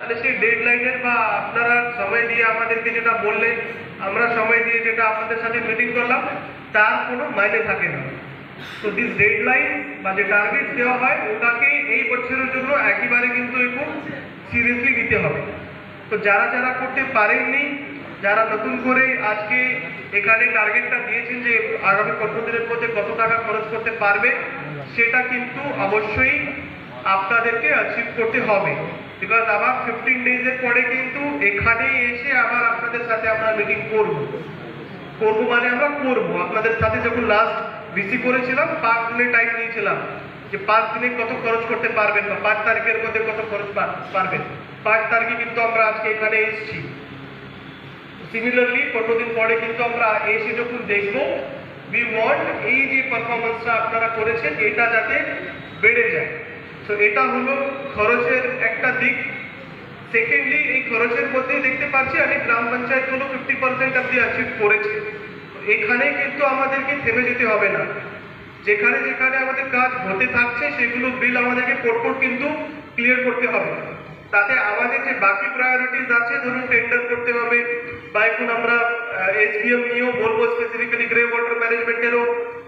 তাহলে সেই ডেডলাইনের বা আপনারা সময় দিয়ে আমাদেরকে যেটা বললেন, আমরা সময় দিয়ে যেটা আপনাদের সাথে মিটিং করলাম, তার কোনো মাইনে থাকে না। তো দিস ডেডলাইন বা যে টার্গেট দেওয়া হয় ওটাকে এই বছরের জন্য একেবারে কিন্তু একটু সিরিয়াসলি নিতে হবে। তো যারা যারা করতে পারেননি, যারা নতুন করে আজকে এখানে টার্গেটটা দিয়েছেন যে আগামী 15 দিনের মধ্যে কত টাকা খরচ করতে পারবে, সেটা কিন্তু অবশ্যই আপনাদেরকে অ্যাচিভ করতে হবে। বিকজ আবার 15 ডেজের পরে কিন্তু এখানে এসে আবার আপনাদের সাথে আমরা মিটিং করবো মানে আমরা করবো আপনাদের সাথে। যখন লাস্ট ভিসি করেছিলাম 5 দিনের টাইম নিয়েছিলাম যে 5 দিনে কত খরচ করতে পারবেন বা 5 তারিখের মধ্যে কত খরচ পারবেন। 5 তারিখে কিন্তু আমরা আজকে এখানে এসেছি। সিমিলারলি 15 দিন পরে কিন্তু আমরা এসে যখন দেখবো, উই ওয়ান্ট এই যে পারফরমেন্সটা আপনারা করেছেন এটা যাতে বেড়ে যায়। তো এটা হলো খরচের একটা দিক। সেকেন্ডলি, এই খরচের মধ্যেই দেখতে পাচ্ছি অনেক গ্রাম পঞ্চায়েতগুলো 50% অব্দি অ্যাচিভ করেছে। এখানে কিন্তু আমাদেরকে থেমে যেতে হবে না। যেখানে যেখানে আমাদের কাজ হতে থাকছে সেগুলো বিল আমাদেরকে পরপর কিন্তু ক্লিয়ার করতে হবে। তাতে আমাদের যে বাকি প্রায়োরিটিস আছে, ধরুন টেন্ডার করতে হবে বা এখন আমরা এসবিএম নিয়েও বলবো, স্পেসিফিক্যালি গ্রে ওয়াটার ম্যানেজমেন্টেরও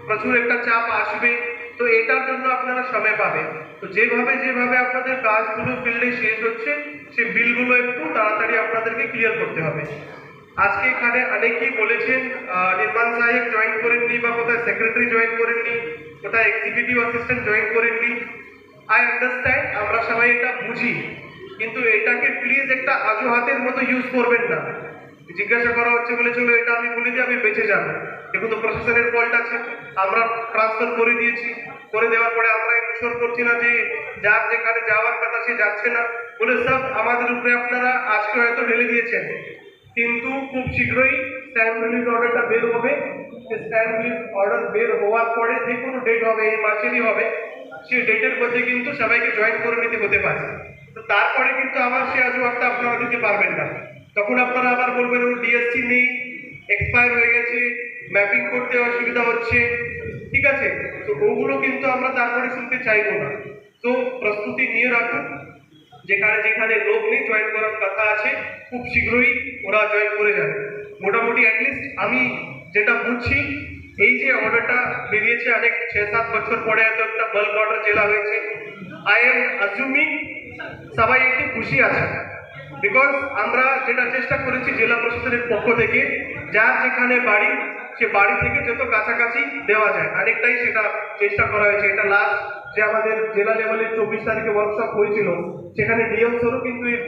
প্রচুর একটা চাপ আসবে। তো এটার জন্য আপনারা সময় পাবেন। তো যেভাবে যেভাবে আপনাদের কাজগুলো ফিল্ডে শেষ হচ্ছে, সেই বিলগুলো একটু তাড়াতাড়ি আপনাদেরকে ক্লিয়ার করতে হবে। আজকে এখানে অনেকেই বলেছেন নির্মাণ সাহেব জয়েন করেননি বা কোথায় সেক্রেটারি জয়েন করেননি, কোথায় এক্সিকিউটিভ অ্যাসিস্ট্যান্ট জয়েন করেননি। আই আন্ডারস্ট্যান্ড, আমরা সবাই এটা বুঝি, কিন্তু এটাকে প্লিজ একটা অজুহাতের মতো ইউজ করবেন না। জিজ্ঞাসা করা হচ্ছে বলে চলো এটা আমি বলে দিই আমি বেঁচে যাবো, এখন তো প্রশাসনের ফল্ট আছে, আমরা ট্রান্সফার করে দিয়েছি, করে দেওয়ার পরে আমরা ইনশোর করছি না যে যার যেখানে যাওয়ার কথা সে যাচ্ছে না বলে সব আমাদের উপরে আপনারা আজকে হয়তো ঢেলে দিয়েছেন। কিন্তু খুব শীঘ্রই স্ট্যান্ড রিলিজ অর্ডারটা বের হবে। স্ট্যান্ড রিলিজ অর্ডার বের হওয়ার পরে যে কোনো ডেট হবে, এই মাসেরই হবে, সেই ডেটের মধ্যে কিন্তু সবাইকে জয়েন করে নিতে হতে পারে। তো তারপরে কিন্তু আবার সে অজুহাতটা আপনারা দিতে পারবেন না। তখন আপনারা আবার বলবেন ও ডিএসসি নেই, এক্সপায়ার হয়ে গেছে, ম্যাপিং করতে অসুবিধা হচ্ছে, ঠিক আছে? তো ওগুলো কিন্তু আমরা তারপরে শুনতে চাইবো না। তো প্রস্তুতি নিয়ে রাখুন। যেখানে যেখানে লোক নেই, জয়েন করার কথা আছে, খুব শীঘ্রই ওরা জয়েন করে যাবে। মোটামুটি অ্যাটলিস্ট আমি যেটা বুঝছি, এই যে অর্ডারটা বেরিয়েছে অনেক 6-7 বছর পরে এত একটা বাল্ক অর্ডার জেলা হয়েছে, আই এম অ্যাসিউমিং সবাই একটু খুশি আছে। বিকজ আমরা যেটা চেষ্টা করেছি জেলা প্রশাসনের পক্ষ থেকে, যার যেখানে বাড়ি সে বাড়ি থেকে যত কাছাকাছি দেওয়া যায় অনেকটাই সেটা চেষ্টা করা হয়েছে। এটা লাস্ট যে আমাদের জেলা লেভেলের 24 তারিখে ওয়ার্কশপ হয়েছিল, সেখানে ডিএম স্যারও কিন্তু